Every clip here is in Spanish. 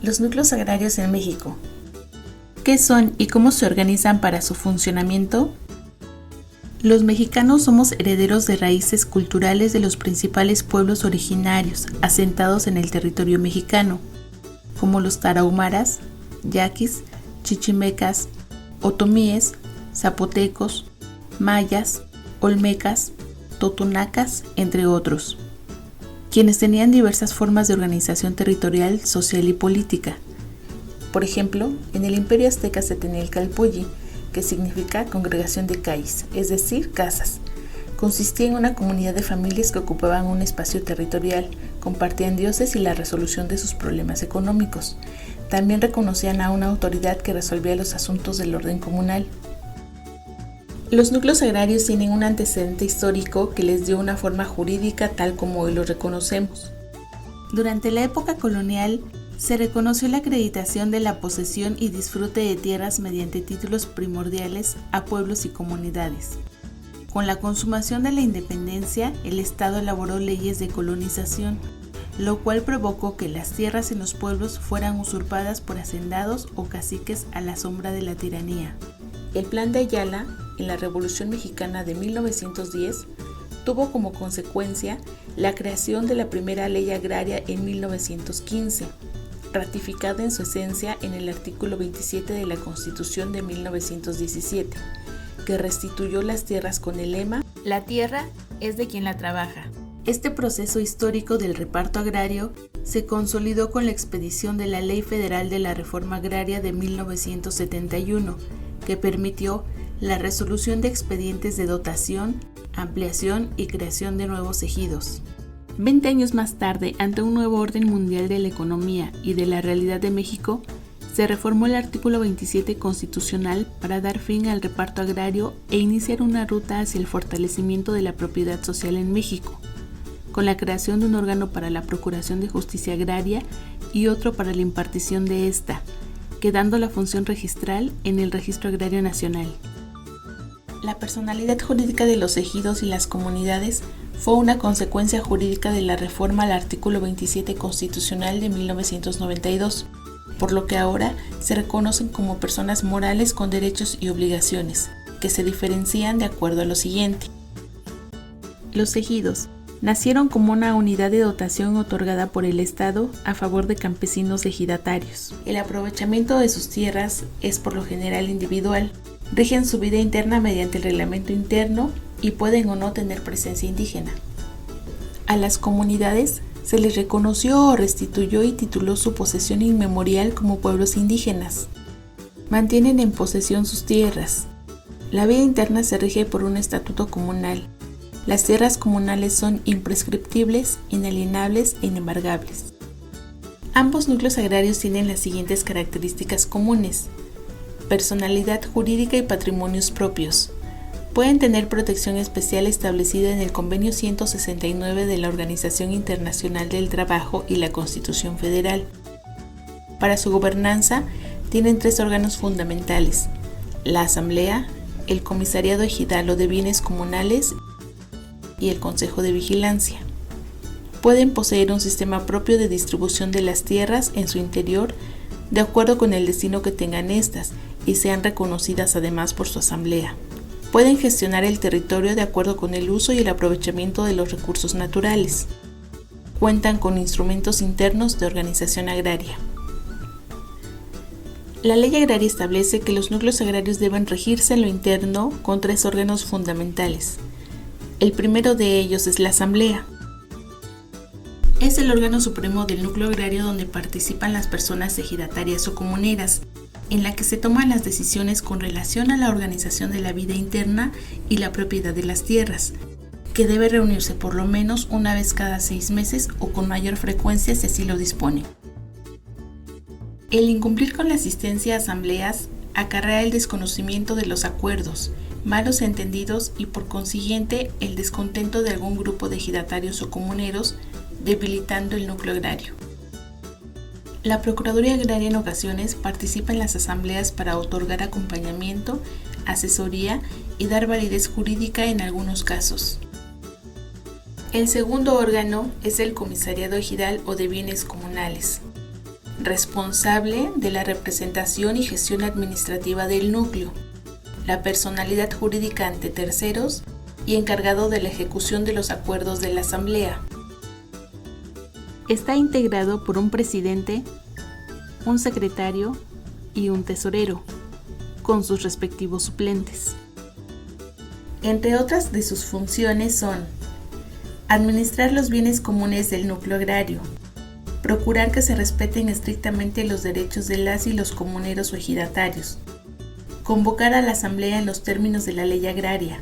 Los núcleos agrarios en México. ¿Qué son y cómo se organizan para su funcionamiento? Los mexicanos somos herederos de raíces culturales de los principales pueblos originarios asentados en el territorio mexicano, como los tarahumaras, yaquis, chichimecas, otomíes, zapotecos, mayas, olmecas, totonacas, entre otros, quienes tenían diversas formas de organización territorial, social y política. Por ejemplo, en el Imperio Azteca se tenía el Calpulli, que significa congregación de calles, es decir, casas. Consistía en una comunidad de familias que ocupaban un espacio territorial, compartían dioses y la resolución de sus problemas económicos. También reconocían a una autoridad que resolvía los asuntos del orden comunal. Los núcleos agrarios tienen un antecedente histórico que les dio una forma jurídica tal como hoy lo reconocemos. Durante la época colonial, se reconoció la acreditación de la posesión y disfrute de tierras mediante títulos primordiales a pueblos y comunidades. Con la consumación de la independencia, el Estado elaboró leyes de colonización, lo cual provocó que las tierras en los pueblos fueran usurpadas por hacendados o caciques a la sombra de la tiranía. El Plan de Ayala, en la Revolución Mexicana de 1910, tuvo como consecuencia la creación de la primera ley agraria en 1915, ratificada en su esencia en el artículo 27 de la Constitución de 1917, que restituyó las tierras con el lema «La tierra es de quien la trabaja». Este proceso histórico del reparto agrario se consolidó con la expedición de la Ley Federal de la Reforma Agraria de 1971, que permitió la resolución de expedientes de dotación, ampliación y creación de nuevos ejidos. 20 años más tarde, ante un nuevo orden mundial de la economía y de la realidad de México, se reformó el artículo 27 constitucional para dar fin al reparto agrario e iniciar una ruta hacia el fortalecimiento de la propiedad social en México, con la creación de un órgano para la procuración de justicia agraria y otro para la impartición de esta, quedando la función registral en el Registro Agrario Nacional. La personalidad jurídica de los ejidos y las comunidades fue una consecuencia jurídica de la reforma al artículo 27 constitucional de 1992, por lo que ahora se reconocen como personas morales con derechos y obligaciones, que se diferencian de acuerdo a lo siguiente. Los ejidos nacieron como una unidad de dotación otorgada por el Estado a favor de campesinos ejidatarios. El aprovechamiento de sus tierras es por lo general individual. Rigen su vida interna mediante el reglamento interno y pueden o no tener presencia indígena. A las comunidades se les reconoció o restituyó y tituló su posesión inmemorial como pueblos indígenas. Mantienen en posesión sus tierras. La vida interna se rige por un estatuto comunal. Las tierras comunales son imprescriptibles, inalienables e inembargables. Ambos núcleos agrarios tienen las siguientes características comunes: personalidad jurídica y patrimonios propios. Pueden tener protección especial establecida en el Convenio 169 de la Organización Internacional del Trabajo y la Constitución Federal. Para su gobernanza, tienen 3 órganos fundamentales: la Asamblea, el Comisariado Ejidal o de Bienes Comunales y el Consejo de Vigilancia. Pueden poseer un sistema propio de distribución de las tierras en su interior de acuerdo con el destino que tengan estas y sean reconocidas además por su asamblea. Pueden gestionar el territorio de acuerdo con el uso y el aprovechamiento de los recursos naturales. Cuentan con instrumentos internos de organización agraria. La ley agraria establece que los núcleos agrarios deben regirse en lo interno con 3 órganos fundamentales. El primero de ellos es la asamblea. Es el órgano supremo del núcleo agrario donde participan las personas ejidatarias o comuneras, en la que se toman las decisiones con relación a la organización de la vida interna y la propiedad de las tierras, que debe reunirse por lo menos una vez cada 6 meses o con mayor frecuencia si así lo dispone. El incumplir con la asistencia a asambleas acarrea el desconocimiento de los acuerdos, malos entendidos y por consiguiente el descontento de algún grupo de ejidatarios o comuneros, debilitando el núcleo agrario. La Procuraduría Agraria en ocasiones participa en las asambleas para otorgar acompañamiento, asesoría y dar validez jurídica en algunos casos. El segundo órgano es el Comisariado Ejidal o de Bienes Comunales. responsable de la representación y gestión administrativa del núcleo, la personalidad jurídica ante terceros y encargado de la ejecución de los acuerdos de la Asamblea. Está integrado por un presidente, un secretario y un tesorero, con sus respectivos suplentes. Entre otras de sus funciones son administrar los bienes comunes del núcleo agrario, procurar que se respeten estrictamente los derechos de las y los comuneros o ejidatarios, convocar a la Asamblea en los términos de la ley agraria,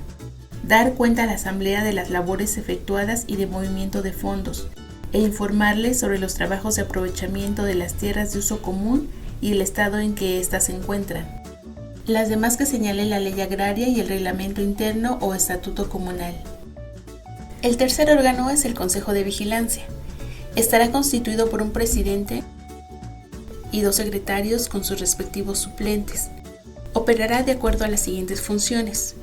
dar cuenta a la Asamblea de las labores efectuadas y de movimiento de fondos, e informarle sobre los trabajos de aprovechamiento de las tierras de uso común y el estado en que éstas se encuentran. Las demás que señale la ley agraria y el reglamento interno o estatuto comunal. El tercer órgano es el Consejo de Vigilancia. Estará constituido por un presidente y 2 secretarios con sus respectivos suplentes. Operará de acuerdo a las siguientes funciones: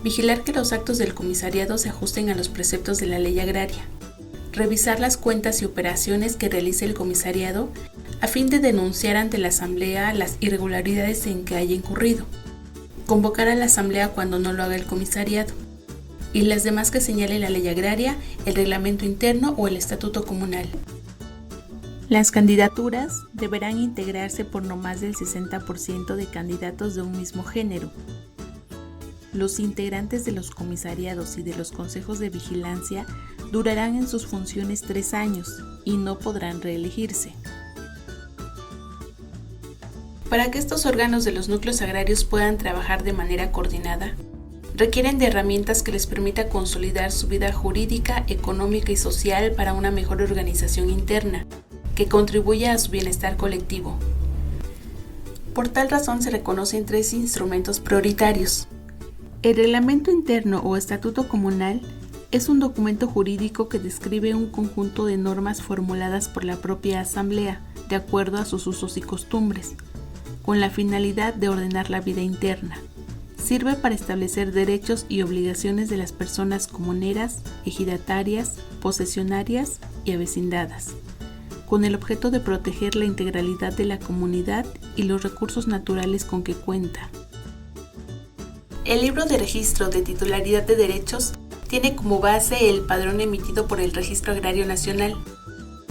vigilar que los actos del comisariado se ajusten a los preceptos de la ley agraria, revisar las cuentas y operaciones que realice el comisariado a fin de denunciar ante la Asamblea las irregularidades en que haya incurrido, convocar a la Asamblea cuando no lo haga el comisariado, y las demás que señale la ley agraria, el reglamento interno o el estatuto comunal. Las candidaturas deberán integrarse por no más del 60% de candidatos de un mismo género. Los integrantes de los comisariados y de los consejos de vigilancia durarán en sus funciones 3 años y no podrán reelegirse. Para que estos órganos de los núcleos agrarios puedan trabajar de manera coordinada, requieren de herramientas que les permita consolidar su vida jurídica, económica y social para una mejor organización interna, que contribuya a su bienestar colectivo. Por tal razón se reconocen 3 instrumentos prioritarios. El reglamento interno o estatuto comunal es un documento jurídico que describe un conjunto de normas formuladas por la propia Asamblea, de acuerdo a sus usos y costumbres, con la finalidad de ordenar la vida interna. Sirve para establecer derechos y obligaciones de las personas comuneras, ejidatarias, posesionarias y avecindadas, con el objeto de proteger la integralidad de la comunidad y los recursos naturales con que cuenta. El libro de registro de titularidad de derechos tiene como base el padrón emitido por el Registro Agrario Nacional.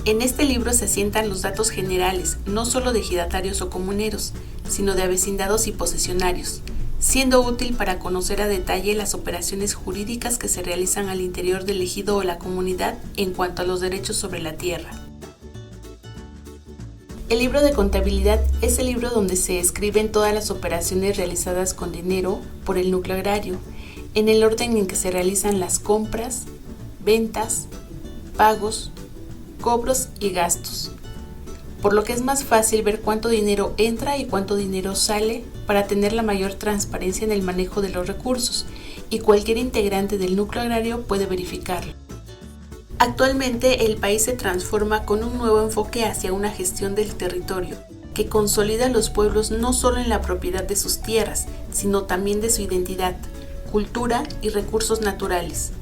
En este libro se asientan los datos generales, no solo de ejidatarios o comuneros, sino de avecindados y posesionarios, siendo útil para conocer a detalle las operaciones jurídicas que se realizan al interior del ejido o la comunidad en cuanto a los derechos sobre la tierra. El libro de contabilidad es el libro donde se escriben todas las operaciones realizadas con dinero por el núcleo agrario, en el orden en que se realizan las compras, ventas, pagos, cobros y gastos, por lo que es más fácil ver cuánto dinero entra y cuánto dinero sale para tener la mayor transparencia en el manejo de los recursos, y cualquier integrante del núcleo agrario puede verificarlo. Actualmente el país se transforma con un nuevo enfoque hacia una gestión del territorio, que consolida a los pueblos no solo en la propiedad de sus tierras, sino también de su identidad, cultura y recursos naturales.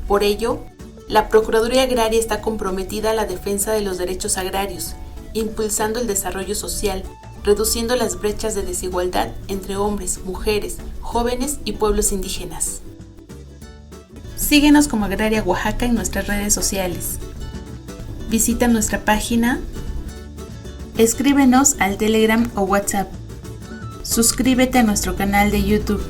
Por ello, la Procuraduría Agraria está comprometida a la defensa de los derechos agrarios, impulsando el desarrollo social, reduciendo las brechas de desigualdad entre hombres, mujeres, jóvenes y pueblos indígenas. Síguenos como Agraria Oaxaca en nuestras redes sociales. Visita nuestra página, escríbenos al Telegram o WhatsApp. Suscríbete a nuestro canal de YouTube.